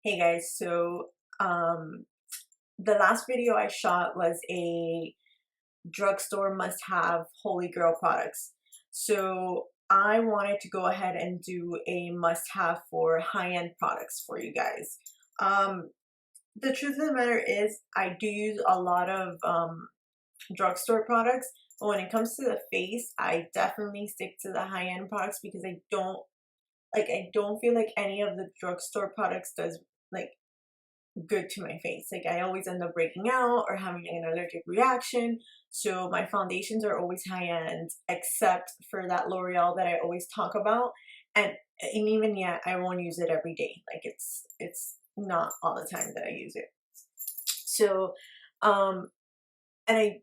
Hey guys, so the last video I shot was a drugstore must-have Holy Grail products. So I wanted to go ahead and do a must-have for high-end products for you guys. The truth of the matter is I do use a lot of drugstore products, but when it comes to the face, I definitely stick to the high-end products because I don't feel like any of the drugstore products does like good to my face. Like I always end up breaking out or having an allergic reaction. So my foundations are always high end, except for that L'Oreal that I always talk about. And even yet, I won't use it every day. Like it's not all the time that I use it. So, um, and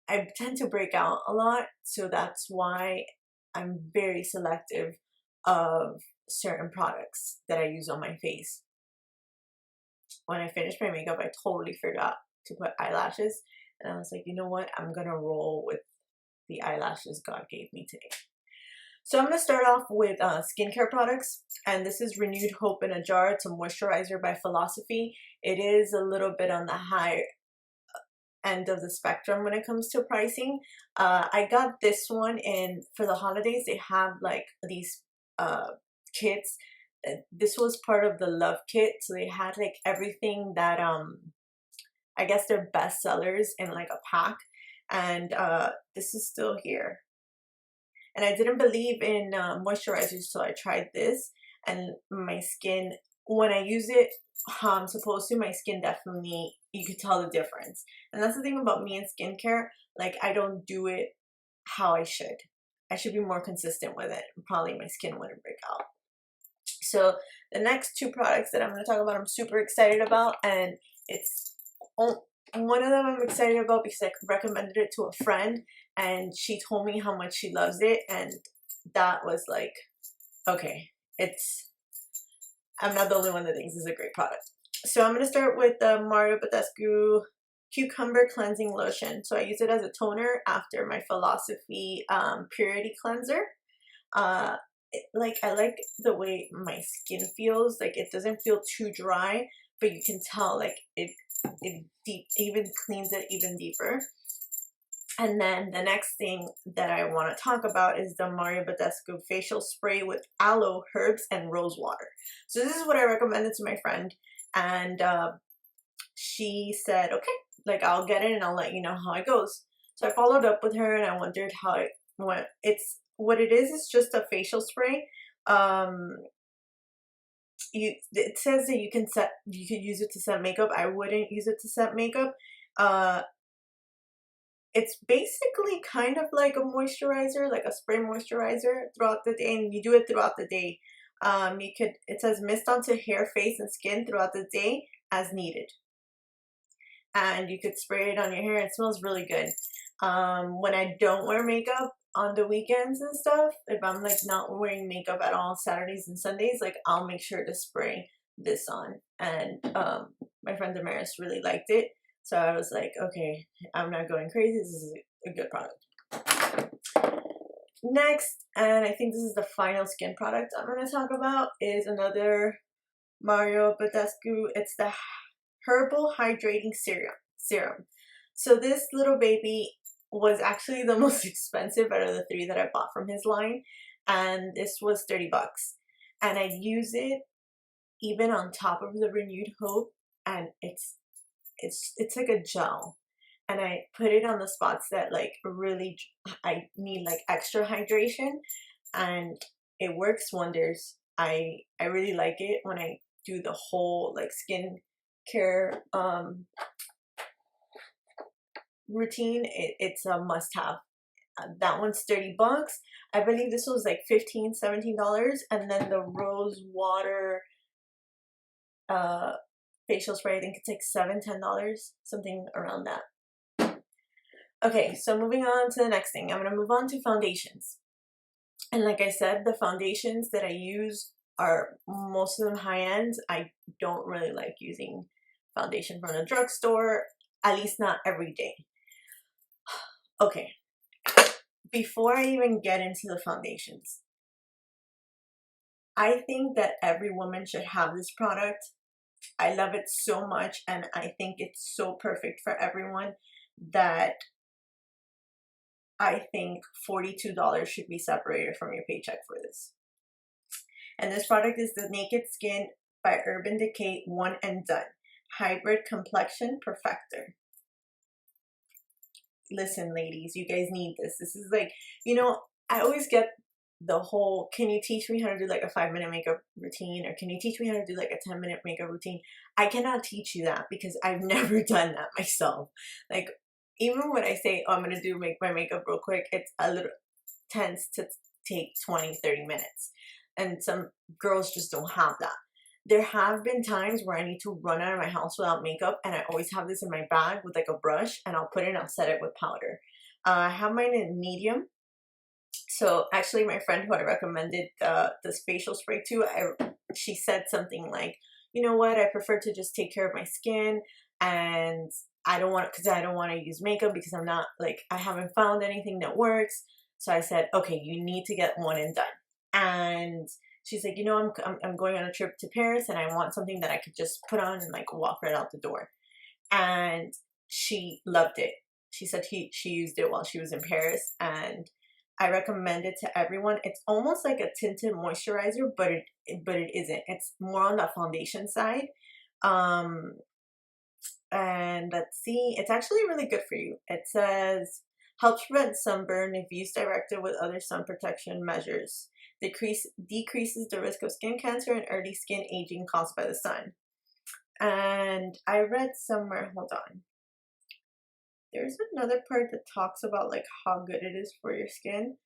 I tend to break out a lot, so that's why I'm very selective of certain products that I use on my face. When I finished my makeup, I totally forgot to put eyelashes. And I was like, you know what? I'm going to roll with the eyelashes God gave me today. So I'm going to start off with skincare products. And this is Renewed Hope in a Jar. It's a moisturizer by Philosophy. It is a little bit on the high end of the spectrum when it comes to pricing. I got this one in for the holidays. They have like these kits. This was part of the love kit, so they had like everything that I guess they're best sellers in like a pack. And this is still here. And I didn't believe in moisturizers, so I tried this, and my skin, when I use it how I'm supposed to, my skin definitely, you could tell the difference. And that's the thing about me and skincare, like I don't do it how I should. I should be more consistent with it. Probably my skin wouldn't break out. So the next two products that I'm going to talk about, I'm super excited about, and it's one of them I'm excited about because I recommended it to a friend, and she told me how much she loves it, and that was like, okay, I'm not the only one that thinks this is a great product. So I'm going to start with the Mario Badescu Cucumber Cleansing Lotion. So I use it as a toner after my Philosophy Purity Cleanser. I like the way my skin feels. Like it doesn't feel too dry, but you can tell like it even cleans it even deeper. And then the next thing that I want to talk about is the Mario Badescu facial spray with aloe, herbs, and rose water. So this is what I recommended to my friend, and she said, okay, like I'll get it and I'll let you know how it goes. So I followed up with her and I wondered how it went. What it is just a facial spray. It says that you could use it to set makeup. I wouldn't use it to set makeup. It's basically kind of like a moisturizer, like a spray moisturizer throughout the day, and you do it throughout the day. It says mist onto hair, face, and skin throughout the day as needed. And you could spray it on your hair. It smells really good. When I don't wear makeup on the weekends and stuff, if I'm like not wearing makeup at all Saturdays and Sundays, like I'll make sure to spray this on. And my friend Damaris really liked it. So I was like, okay, I'm not going crazy. This is a good product. Next, and I think this is the final skin product I'm going to talk about, is another Mario Badescu. It's the Herbal Hydrating Serum. So this little baby was actually the most expensive out of the three that I bought from his line, and this was 30 bucks. And I use it even on top of the Renewed Hope, and it's like a gel, and I put it on the spots that like really I need like extra hydration, and it works wonders. I really like it when I do the whole like skin care routine. It's a must-have. That one's 30 bucks. I believe this was like $15-17, and then the rose water facial spray, I think it's like $7-10, something around that. Okay, so moving on to the next thing, I'm gonna move on to foundations. And like I said, the foundations that I use are most of them high end. I don't really like using foundation from the drugstore, at least not every day. Okay, before I even get into the foundations, I think that every woman should have this product I love it so much, and I think it's so perfect for everyone that I think $42 should be separated from your paycheck for this. And this product is the Naked Skin by Urban Decay One and Done Hybrid Complexion Perfector. Listen, ladies, you guys need this. This is like, you know, I always get the whole, can you teach me how to do like a 5-minute makeup routine, or can you teach me how to do like a 10-minute makeup routine? I cannot teach you that because I've never done that myself. Like, even when I say, oh, I'm gonna do make my makeup real quick, it's a little tends to take 20-30 minutes, and some girls just don't have that. There have been times where I need to run out of my house without makeup, and I always have this in my bag with like a brush, and I'll put it and I'll set it with powder. I have mine in medium. So actually my friend who I recommended the facial spray to, she said something like, you know what, I prefer to just take care of my skin, and I don't want to use makeup because I'm not like, I haven't found anything that works. So I said, okay, you need to get One and Done. And she's like, you know, I'm going on a trip to Paris, and I want something that I could just put on and like walk right out the door. And she loved it. She said she used it while she was in Paris, and I recommend it to everyone. It's almost like a tinted moisturizer, but it isn't. It's more on the foundation side. And let's see, it's actually really good for you. It says, helps prevent sunburn if used directed with other sun protection measures. Decreases the risk of skin cancer and early skin aging caused by the sun. And I read somewhere, hold on, there's another part that talks about like how good it is for your skin,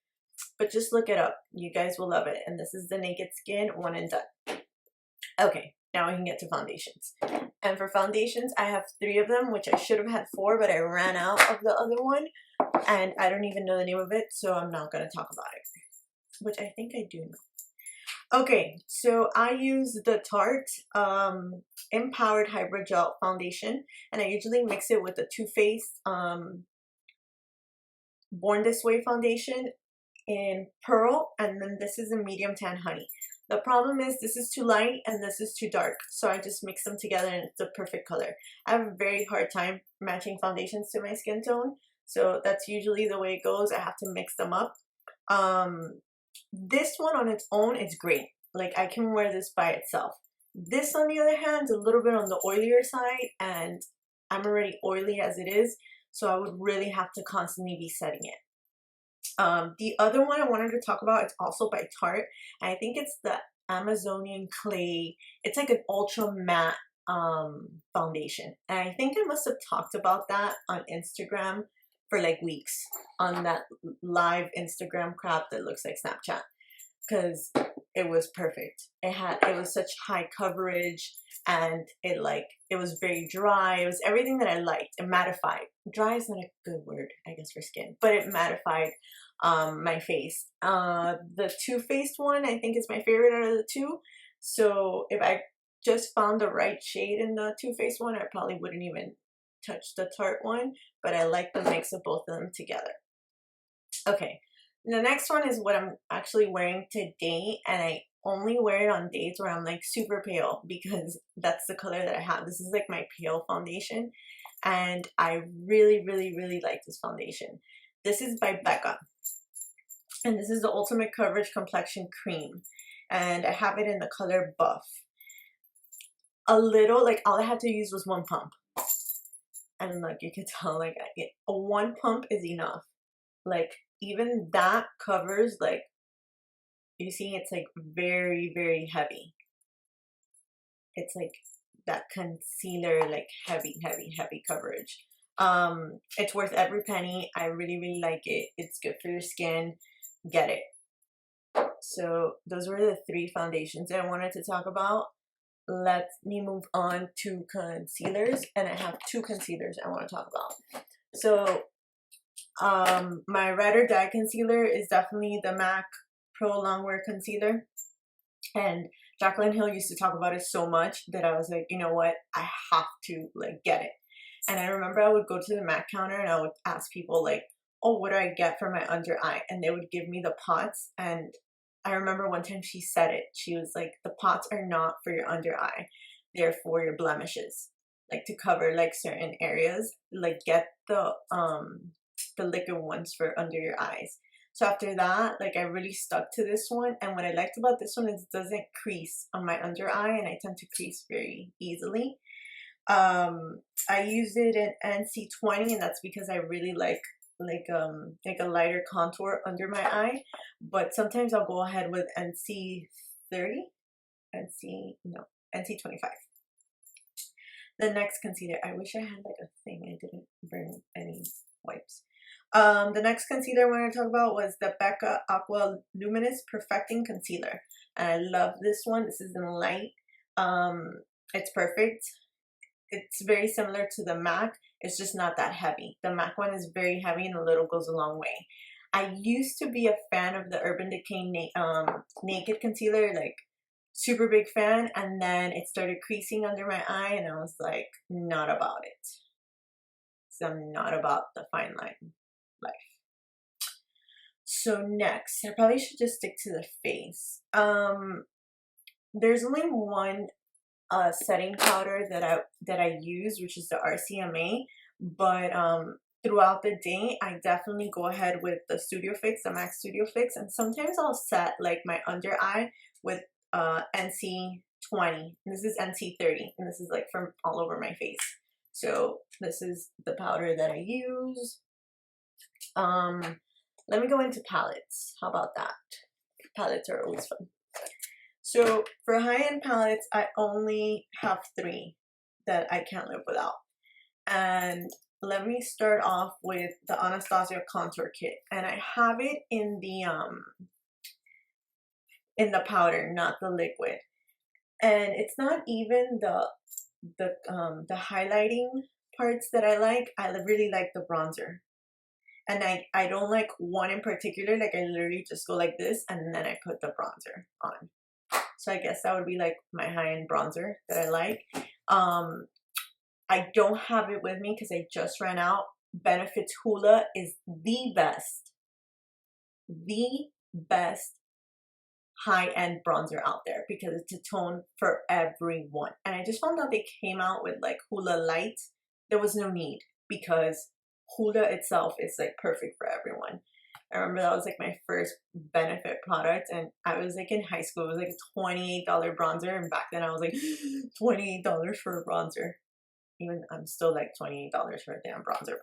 but just look it up. You guys will love it. And this is the Naked Skin One and Done. Okay, now we can get to foundations. And for foundations, I have 3 of them, which I should have had 4, but I ran out of the other one, and I don't even know the name of it, so I'm not going to talk about it, which I think I do know. Okay, so I use the Tarte Empowered Hybrid Gel Foundation, and I usually mix it with the Too Faced Born This Way foundation in Pearl, and then this is in Medium Tan Honey. The problem is this is too light and this is too dark, so I just mix them together and it's the perfect color. I have a very hard time matching foundations to my skin tone, so that's usually the way it goes. I have to mix them up. This one on its own is great. Like, I can wear this by itself. This, on the other hand, is a little bit on the oilier side, and I'm already oily as it is, so I would really have to constantly be setting it. The other one I wanted to talk about, it's also by Tarte. I think it's the Amazonian Clay. It's like an ultra matte foundation. And I think I must have talked about that on Instagram for like weeks, on that live Instagram crap that looks like Snapchat, because it was perfect. It was such high coverage, and it was very dry. It was everything that I liked. It mattified. Dry is not a good word, I guess, for skin, but it mattified my face. The Too Faced one, I think, is my favorite out of the 2. So if I just found the right shade in the Too Faced one, I probably wouldn't even touch the Tarte one, but I like the mix of both of them together. Okay, the next one is what I'm actually wearing today, and I only wear it on days where I'm like super pale, because that's the color that I have. This is like my pale foundation, and I really, really, really like this foundation. This is by Becca, and this is the Ultimate Coverage Complexion Cream, and I have it in the color Buff. A little, like, all I had to use was 1 pump, and like, you can tell, like, a 1 pump is enough. Like, even that covers, like, you see, it's like very, very heavy. It's like that concealer, like heavy, heavy, heavy coverage. It's worth every penny. I really, really like it. It's good for your skin. Get it. So those were the 3 foundations that I wanted to talk about. Let me move on to concealers, and I have 2 concealers I want to talk about. So my ride or die concealer is definitely the MAC Pro Longwear Concealer, and Jaclyn Hill used to talk about it so much that I was like, you know what, I have to like get it. And I remember I would go to the MAC counter and I would ask people like, oh, what do I get for my under eye? And they would give me the pots. And I remember one time she said it. She was like, the pots are not for your under eye. there for your blemishes, like to cover like certain areas. Like get the liquid ones for under your eyes. So after that, like I really stuck to this one, and what I liked about this one is it doesn't crease on my under eye, and I tend to crease very easily. I use it in NC20, and that's because I really like a lighter contour under my eye. But sometimes I'll go ahead with NC30, NC25. The next concealer, I wish I had like a thing. I didn't bring any wipes. The next concealer I want to talk about was the Becca Aqua Luminous Perfecting Concealer, and I love this one. This is in light. It's perfect. It's very similar to the MAC. It's just not that heavy. The MAC one is very heavy, and a little goes a long way. I used to be a fan of the Urban Decay Naked Concealer, like super big fan, and then it started creasing under my eye, and I was like, not about it. So I'm not about the fine line life. So next, I probably should just stick to the face. There's only one setting powder that I use, which is the RCMA, but throughout the day I definitely go ahead with the Studio Fix, the MAC Studio Fix, and sometimes I'll set like my under eye with NC20. This is NC30, and this is like from all over my face. So this is the powder that I use. Let me go into palettes. How about that? Palettes are always fun. So for high-end palettes, I only have 3 that I can't live without. And let me start off with the Anastasia Contour Kit. And I have it in the powder, not the liquid. And it's not even the highlighting parts that I like. I really like the bronzer. And I don't like one in particular. Like I literally just go like this and then I put the bronzer on. So I guess that would be like my high-end bronzer that I like. I don't have it with me because I just ran out. Benefit's Hoola is the best high-end bronzer out there because it's a tone for everyone. And I just found out they came out with like Hoola Light. There was no need because Hoola itself is like perfect for everyone. I remember that was like my first Benefit product, and I was like in high school. It was like a $28 bronzer, and back then I was like, $28 for a bronzer. Even I'm still like $28 for a damn bronzer,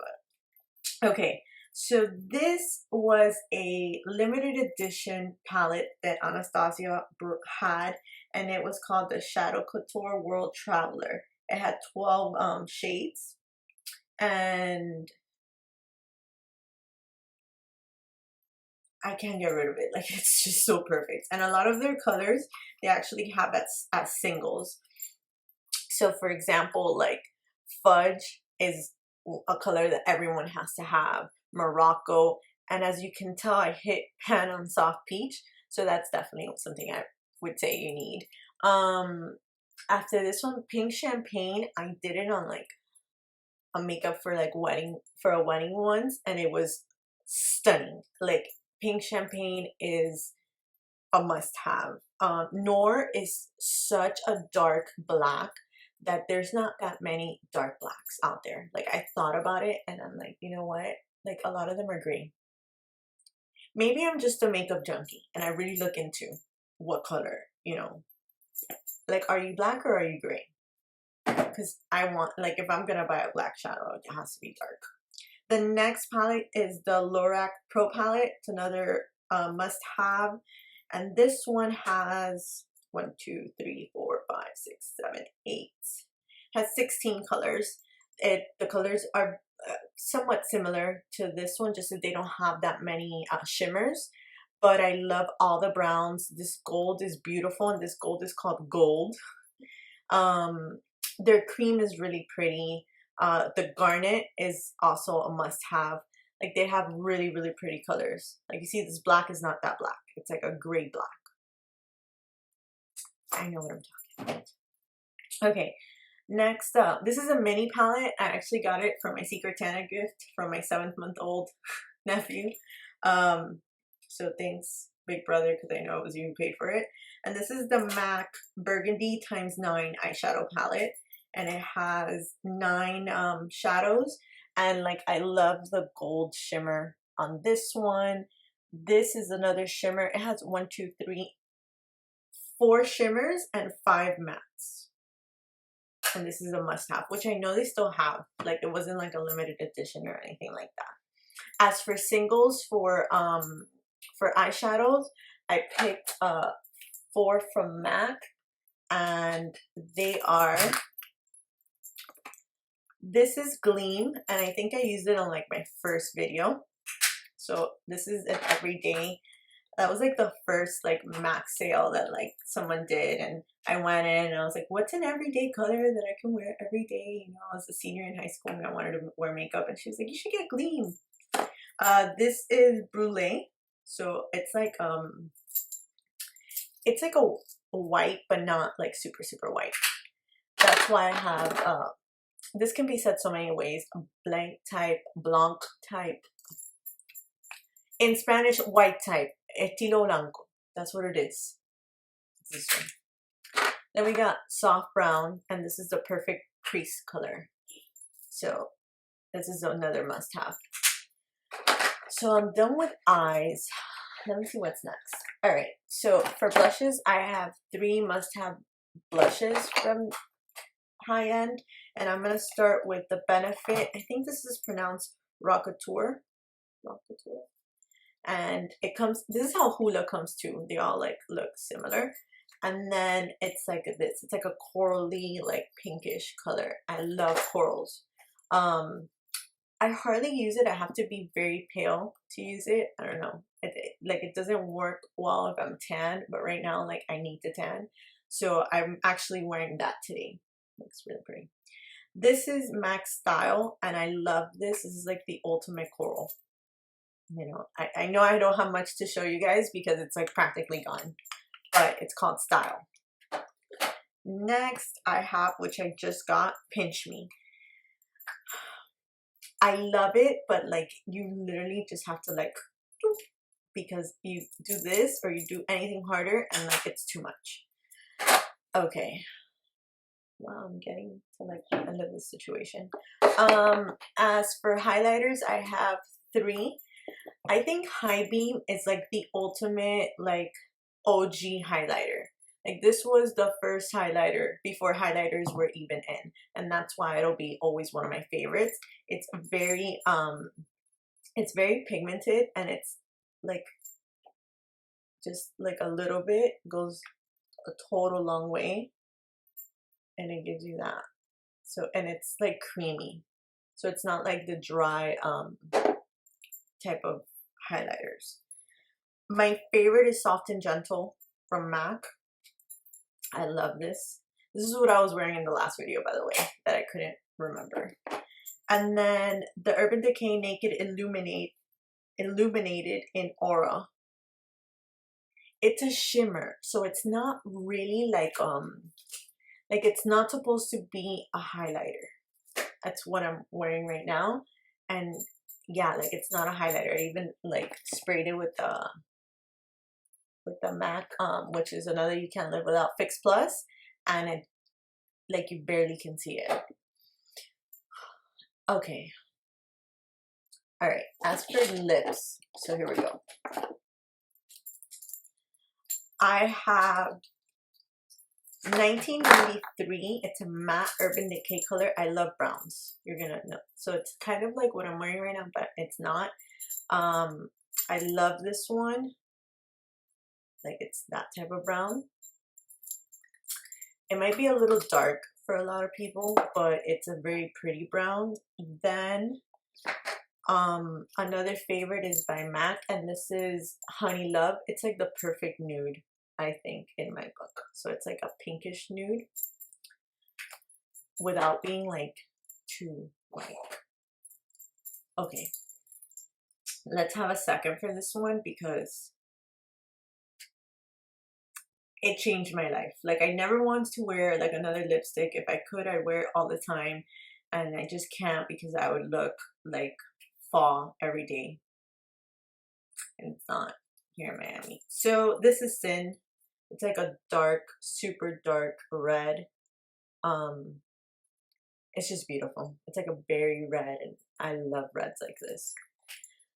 but okay. So this was a limited edition palette that Anastasia had, and it was called the Shadow Couture World Traveler. It had 12 shades, and I can't get rid of it. Like, it's just so perfect. And a lot of their colors, they actually have as singles. So for example, like Fudge is a color that everyone has to have. Morocco. And as you can tell, I hit pan on Soft Peach. So that's definitely something I would say you need. After this one, Pink Champagne, I did it on like a makeup for like a wedding once, and it was stunning. Like, Pink Champagne is a must-have. Noir is such a dark black that there's not that many dark blacks out there. Like, I thought about it and I'm like, you know what? Like, a lot of them are gray. Maybe I'm just a makeup junkie and I really look into what color, you know. Like, are you black or are you gray? Because I want, like, if I'm gonna buy a black shadow, it has to be dark. The next palette is the Lorac Pro palette. It's another must-have, and this one has 1, 2, 3, 4, 5, 6, 7, 8. Has 16 colors. The colors are somewhat similar to this one, just that they don't have that many shimmers. But I love all the browns. This gold is beautiful, and this gold is called Gold. Their cream is really pretty. The garnet is also a must-have. Like, they have really, really pretty colors. Like, you see, this black is not that black. It's like a gray black. I know what I'm talking about. Okay, next up. This is a mini palette. I actually got it from my Secret Santa gift from my 7-month-old nephew. So thanks, Big Brother because I know it was you who paid for it. And this is the MAC Burgundy x9 eyeshadow palette. And it has 9 shadows. And like, I love the gold shimmer on this one. This is another shimmer. It has 1, 2, 3, 4 shimmers and 5 mattes. And this is a must-have, which I know they still have. Like, it wasn't like a limited edition or anything like that. As for singles for eyeshadows, I picked 4 from MAC, and they are, this is Gleam, and I think I used it on like my first video. So this is an everyday. That was like the first like MAC sale that like someone did, and I went in and I was like, what's an everyday color that I can wear every day? You know, I was a senior in high school and I wanted to wear makeup, and she was like, you should get Gleam. This is Brulee. So it's like a white, but not like super white. That's why I have this can be said so many ways. Blanc type, in Spanish, white type, estilo blanco. That's what it is. It's this one. Then we got soft brown, and this is the perfect crease color. So this is another must-have. So I'm done with eyes. Let me see what's next. All right, so for blushes, I have 3 must-have blushes from high end, and I'm gonna start with the Benefit. I think this is pronounced Rockateur. And it comes, this is how Hoola comes too. They all like look similar. And then it's like this. It's like a corally, like pinkish color. I love corals. I hardly use it. I have to be very pale to use it. I don't know. It doesn't work well if I'm tan, but right now, like, I need to tan. So I'm actually wearing that today. Looks really pretty. This is MAC Style, and I love this. This is like the ultimate coral. You know, I know I don't have much to show you guys because it's like practically gone, but it's called Style. Next I have, which I just got, Pinch Me. I love it, but like, you literally just have to like, because you do this or you do anything harder and like it's too much. Okay. Wow, I'm getting to like the end of this situation. As for highlighters, I have 3. I think High Beam is like the ultimate like OG highlighter. Like, this was the first highlighter before highlighters were even in, and that's why it'll be always one of my favorites. It's very pigmented, and it's like just like a little bit goes a total long way, and it gives you that. So, and it's like creamy, so it's not like the dry type of highlighters. My favorite is Soft and Gentle from MAC. I love this. This is what I was wearing in the last video, by the way, that I couldn't remember. And then the Urban Decay Naked Illuminated in Aura. It's a shimmer, so it's not really like it's not supposed to be a highlighter. That's what I'm wearing right now, and yeah, like, it's not a highlighter. I even like sprayed it with the MAC, which is another You Can't Live Without Fix Plus, and it, like, you barely can see it. Okay. All right. As for lips, so here we go. I have 1993. It's a matte Urban Decay color. I love browns. You're gonna know. So it's kind of like what I'm wearing right now, but it's not. I love this one. Like, it's that type of brown. It might be a little dark for a lot of people, but it's a very pretty brown. Then another favorite is by MAC, and this is Honey Love. It's like the perfect nude, I think, in my book. So it's like a pinkish nude without being like too white. Okay, let's have a second for this one because it changed my life. Like, I never wanted to wear like another lipstick. If I could, I'd wear it all the time, and I just can't because I would look like fall every day, and it's not. here in Miami. So this is Sin. It's like a dark, super dark red. It's just beautiful. It's like a berry red, and I love reds like this.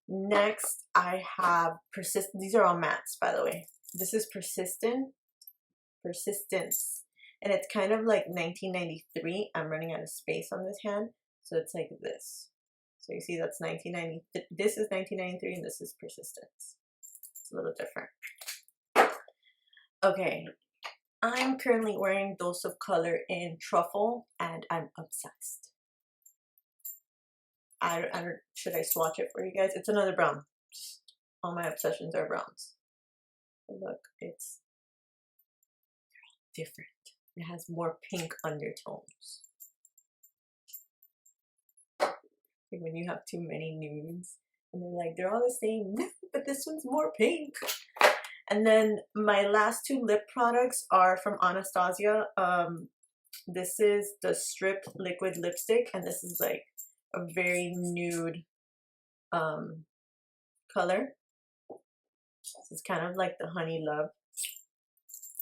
Next, I have Persistent. These are all mattes, by the way. This is Persistence, and it's kind of like 1993. I'm running out of space on this hand, so it's like this. So you see, that's 1990. This is 1993, and this is Persistence. It's a little different. Okay, I'm currently wearing Dose of Color in Truffle, and I'm obsessed. I don't, should I swatch it for you guys? It's another brown. Just all my obsessions are browns. Look, it's different. It has more pink undertones. Like when you have too many nudes and they're like, they're all the same. No, but this one's more pink. And then my last two lip products are from Anastasia. This is the Strip Liquid Lipstick, and this is like a very nude color. This is kind of like the Honey Love.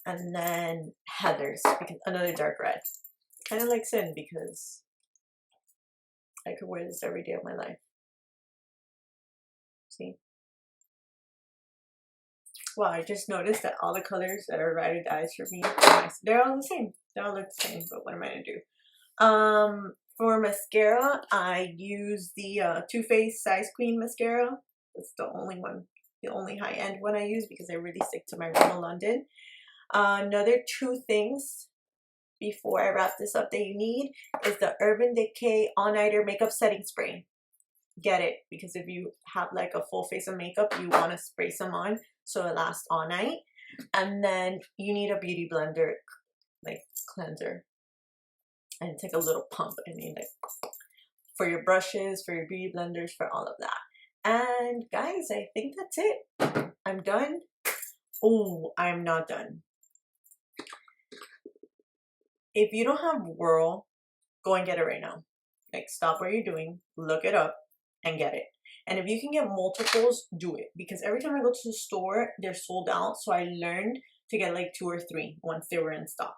And then Heathers, because another dark red. Kind of like Sin, because I could wear this every day of my life. See? Well, I just noticed that all the colors that are ride or dies for me, they're all the same. They all look the same, but what am I going to do? For mascara, I use the Too Faced Size Queen mascara. It's the only one, the only high-end one I use because I really stick to my Rimmel London. Another two things before I wrap this up that you need is the Urban Decay All Nighter Makeup Setting Spray. Get it, because if you have like a full face of makeup, you want to spray some on so it lasts all night. And then you need a beauty blender like cleanser, and it's like a little pump. I mean, like for your brushes, for your beauty blenders, for all of that. And guys, I think that's it. I'm done. Oh, I'm not done. If you don't have Whirl, go and get it right now. Like, stop what you're doing, look it up, and get it. And if you can get multiples, do it. Because every time I go to the store, they're sold out. So I learned to get like 2 or 3 once they were in stock.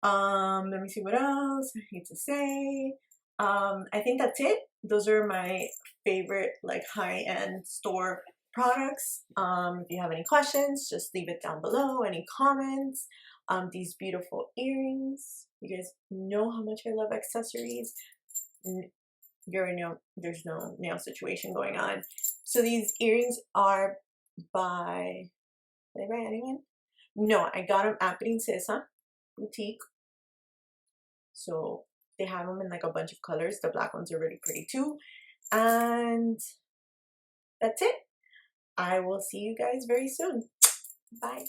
Let me see what else I need to say. I think that's it. Those are my favorite like high-end store products. If you have any questions, just leave it down below. Any comments? These beautiful earrings. You guys know how much I love accessories. You already know there's no nail situation going on. So these earrings are by, did I buy anyone? No, I got them at Princesa Boutique. So they have them in like a bunch of colors. The black ones are really pretty too. And that's it. I will see you guys very soon. Bye.